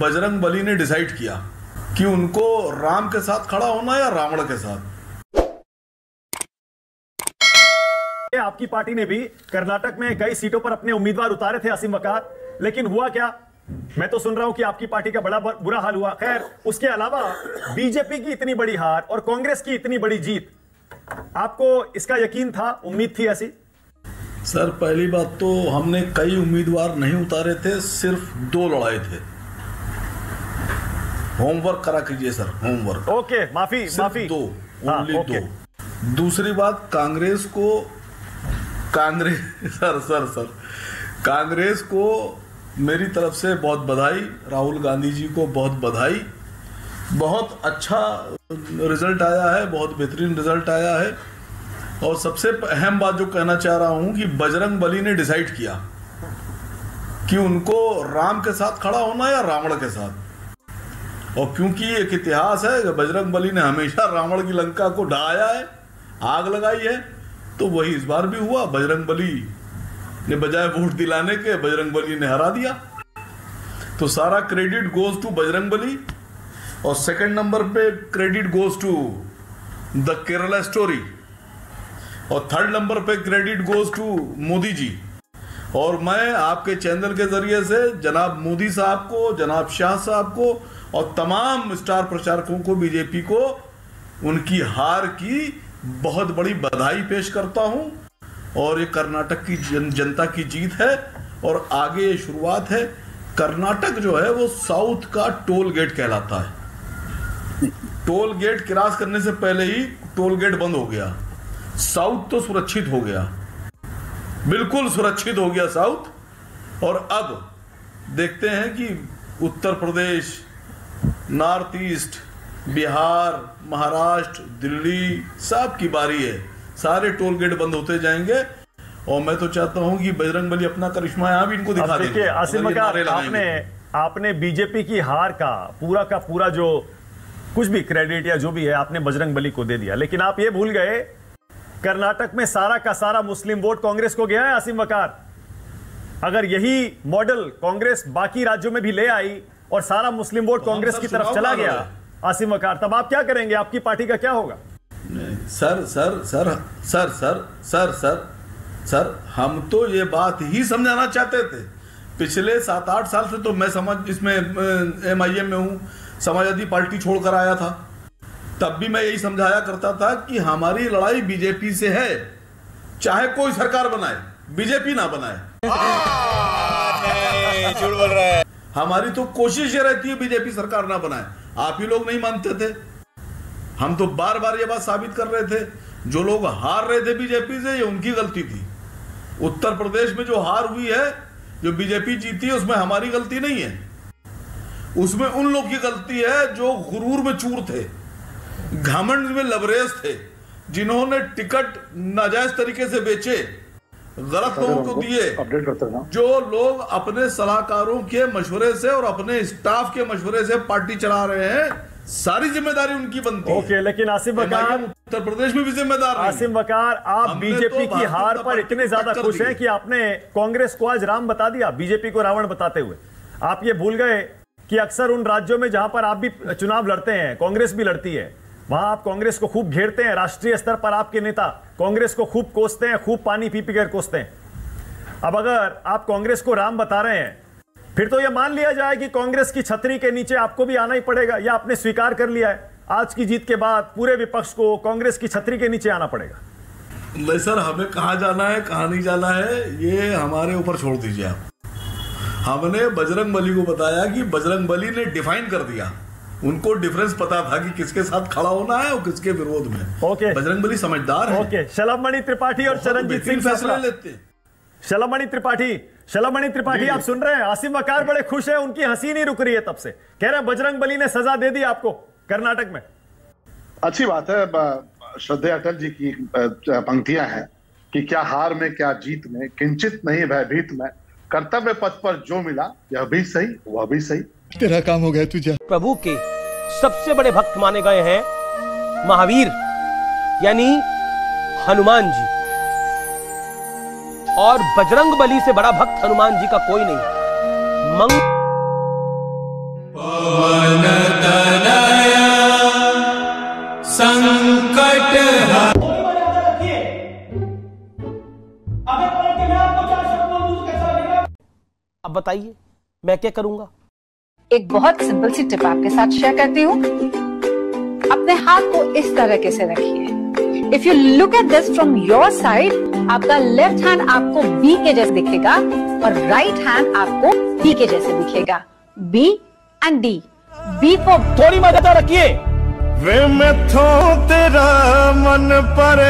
बजरंग बली ने डिसाइड किया कि उनको राम के साथ खड़ा होना या रावण के साथ। आपकी पार्टी ने भी कर्नाटक में कई सीटों पर अपने उम्मीदवार उतारे थे असीम वकार, लेकिन हुआ क्या? मैं तो सुन रहा हूं कि आपकी पार्टी का बड़ा बुरा हाल हुआ। खैर, उसके अलावा बीजेपी की इतनी बड़ी हार और कांग्रेस की इतनी बड़ी जीत, आपको इसका यकीन था, उम्मीद थी ऐसी? सर, पहली बात तो हमने कई उम्मीदवार नहीं उतारे थे, सिर्फ 2 लड़ाए थे। होमवर्क करा कीजिए सर, होमवर्क। ओके, माफी। 2, ओनली 2। दूसरी बात, कांग्रेस को मेरी तरफ से बहुत बधाई, राहुल गांधी जी को बहुत बधाई। बहुत अच्छा रिजल्ट आया है, बहुत बेहतरीन रिजल्ट आया है। और सबसे अहम बात जो कहना चाह रहा हूं कि बजरंग बली ने डिसाइड किया कि उनको राम के साथ खड़ा होना या रावण के साथ। और क्योंकि एक इतिहास है कि बजरंग बली ने हमेशा रावण की लंका को ढाया है, आग लगाई है, तो वही इस बार भी हुआ। बजरंग बली ने बजाय वोट दिलाने के, बजरंग बली ने हरा दिया। तो सारा credit goes to Bajrang Bali. और सेकंड नंबर पे credit goes to the Kerala story. और थर्ड नंबर पे credit goes to Modi ji. और मैं आपके चैनल के जरिए से जनाब मोदी साहब को, जनाब शाह साहब को और तमाम स्टार प्रचारकों को, बीजेपी को, उनकी हार की बहुत बड़ी बधाई पेश करता हूं। और ये कर्नाटक की जनता की जीत है और आगे ये शुरुआत है। कर्नाटक जो है वो साउथ का टोल गेट कहलाता है। टोल गेट क्रॉस करने से पहले ही टोल गेट बंद हो गया। साउथ तो सुरक्षित हो गया, बिल्कुल सुरक्षित हो गया साउथ। और अब देखते हैं कि उत्तर प्रदेश, नॉर्थ ईस्ट, बिहार, महाराष्ट्र, दिल्ली, सब की बारी है। सारे टोल गेट बंद होते जाएंगे और मैं तो चाहता हूं कि बजरंग बली अपना करिश्मा यहां भी इनको दिखा देंगे। आसिम वकार, आपने बीजेपी की हार का पूरा जो कुछ भी क्रेडिट या जो भी है आपने बजरंग बली को दे दिया, लेकिन आप ये भूल गए कर्नाटक में सारा का सारा मुस्लिम वोट कांग्रेस को गया है। आसिम वकार, अगर यही मॉडल कांग्रेस बाकी राज्यों में भी ले आई और सारा मुस्लिम वोट कांग्रेस की तरफ चला गया, आसिम वकार, तब आप क्या करेंगे? आपकी पार्टी का क्या होगा? सर, हम तो ये बात ही समझाना चाहते थे। पिछले 7-8 साल से तो मैं इसमें MIM में हूं, समाजवादी पार्टी छोड़कर आया था। तब भी मैं यही समझाया करता था कि हमारी लड़ाई बीजेपी से है, चाहे कोई सरकार बनाए, बीजेपी ना बनाए। झूठ बोल रहा है। हमारी तो कोशिश ये रहती है बीजेपी सरकार ना बनाए। आप ही लोग नहीं मानते थे। हम तो बार बार ये बात साबित कर रहे थे, जो लोग हार रहे थे बीजेपी से, ये उनकी गलती थी। उत्तर प्रदेश में जो हार हुई है, जो बीजेपी जीती है, उसमें हमारी गलती नहीं है। उसमें उन लोग की गलती है जो गुरूर में चूर थे, घमंड में लबरेज थे, जिन्होंने टिकट नाजायज तरीके से बेचे, गलत लोगों को दिए। जो लोग अपने सलाहकारों के मशवरे से और अपने स्टाफ के मशवरे से पार्टी चला रहे हैं, सारी जिम्मेदारी उनकी बनती है। ओके, लेकिन आसिम वकार, उत्तर प्रदेश में भी जिम्मेदार है। आसिम वकार, आप बीजेपी की हार पर इतने ज्यादा खुश हैं कि आपने कांग्रेस को आज राम बता दिया, बीजेपी को रावण बताते हुए। आप ये भूल गए कि अक्सर उन राज्यों में जहां पर आप भी चुनाव लड़ते हैं, कांग्रेस भी लड़ती है, वहां आप कांग्रेस को खूब घेरते हैं। राष्ट्रीय स्तर पर आपके नेता कांग्रेस को खूब कोसते हैं, खूब पानी पी पी कर कोसते हैं। अब अगर आप कांग्रेस को राम बता रहे हैं, फिर तो यह मान लिया जाए कि कांग्रेस की छतरी के नीचे आपको भी आना ही पड़ेगा, या आपने स्वीकार कर लिया है आज की जीत के बाद पूरे विपक्ष को कांग्रेस की छतरी के नीचे आना पड़ेगा? नहीं सर, हमें कहां जाना है, कहां नहीं जाना है, ये हमारे ऊपर छोड़ दीजिए आप। हमने बजरंग बली को बताया कि बजरंग बली ने डिफाइन कर दिया, उनको डिफरेंस पता था कि किसके साथ खड़ा होना है और किसके विरोध में। ओके, बजरंग बली समझदार है। ओके, शलभमणि त्रिपाठी और चरणजीत सिंह फैसला लेते हैं। शलभमणि त्रिपाठी आप सुन रहे हैं? आसिम वकार बड़े खुश है, उनकी हंसी नहीं रुक रही है तब से। कह रहे हैं बजरंग बली ने सजा दे दी आपको कर्नाटक में। अच्छी बात है। श्रद्धेय अटल जी की पंक्तियां हैं कि क्या हार में क्या जीत में, किंचित नहीं भयभीत में, कर्तव्य पथ पर जो मिला यह भी सही वह भी सही। तेरा काम हो गया तुझे। प्रभु के सबसे बड़े भक्त माने गए हैं महावीर यानी हनुमान जी, और बजरंग बली से बड़ा भक्त हनुमान जी का कोई नहीं। अब बताइए मैं क्या करूंगा? एक बहुत सिंपल सी टिप आपके साथ शेयर करती हूँ। अपने हाथ को इस तरीके से रखिए। If you look at this from your side, आपका लेफ्ट हैंड आपको बी के जैसे दिखेगा और राइट हैंड आपको डी के जैसे दिखेगा। B and D. B for थोड़ी मदद रखिए। वे मैं थो तेरा मन पर